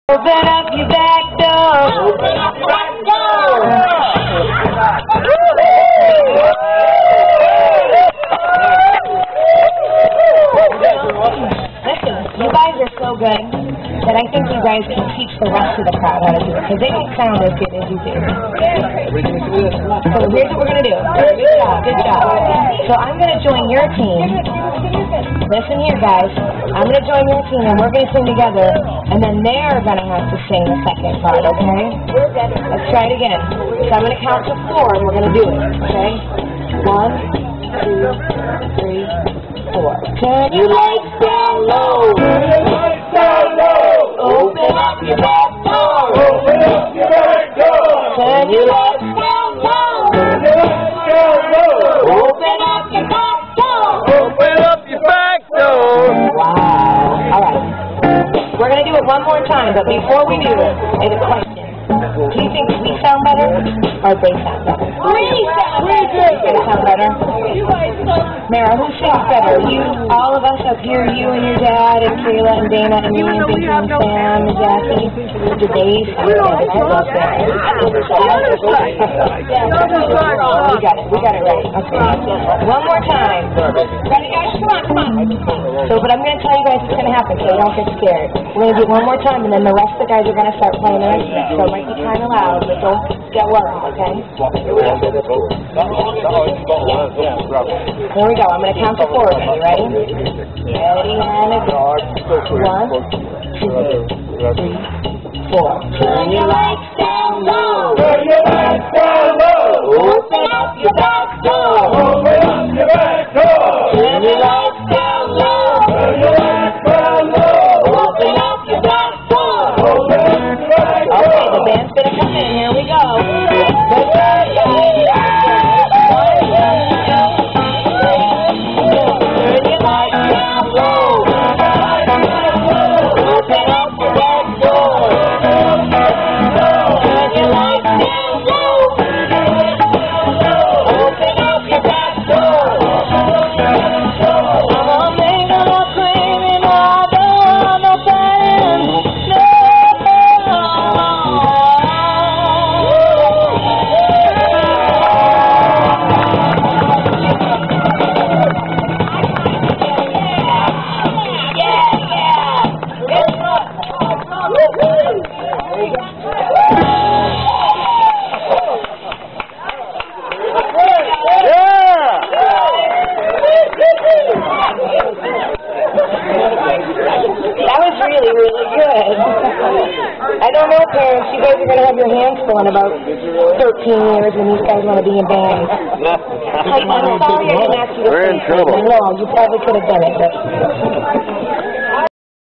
Open up your back door. Open up your back door. Listen, you guys are so good that I think you guys can teach the rest of the crowd how to do it, because they don't sound as good as you do. So here's what we're going to do. Good job, good job. So I'm going to join your team. Listen here, guys. I'm going to join your team, and we're going to sing together, and then they're going to have to sing the second part, okay? Let's try it again. So I'm going to count to 4, and we're going to do it, okay? 1, 2, 3, 4. Turn your lights down low. Turn your lights down low. Open up your back door. Open up your back door. Turn your lights down low. Turn your lights down low. Open up your back door. Open up your back door. Wow. All right. We're going to do it one more time, but before we do it, I have a question. Do you think we sound better or they sound better? They sound better? Mara, who sings better? You, all of us up here, you and your dad and Kayla and Dana and me and Vincent and Sam and Jackie. Do they sound better? I love that. We got it right. Okay. One more time. Ready, guys? Come on. So, but I'm going to tell you guys what's going to happen, so you don't get scared. We're going to do it one more time, and then the rest of the guys are going to start playing the rest of it. So it might be kind of loud, but don't get worried, okay? Here we go. Here we go. I'm going to count to 4 again. You ready? Ready, and go. 1, 2, 3, 4. Turn your lights down low. Turn your lights down low. Open up your back door. Open up your back door. Turn your lights down low. Turn your lights down low. Open up your back door. Open up your back door. Okay, the band's going to come in. Here we go. Good job, guys. 1, 2, 3, 4. Turn your lights down low. Open up your back door. Turn your lights down low. Open up your back door. I'm a man of a criminal. I don't want no pain. That was really, really good. I don't know, parents. You guys are going to have your hands full in about 13 years when these guys want to be in bands. I'm sorry I didn't ask you to We're in sing. trouble. I know, you probably could have done it, but...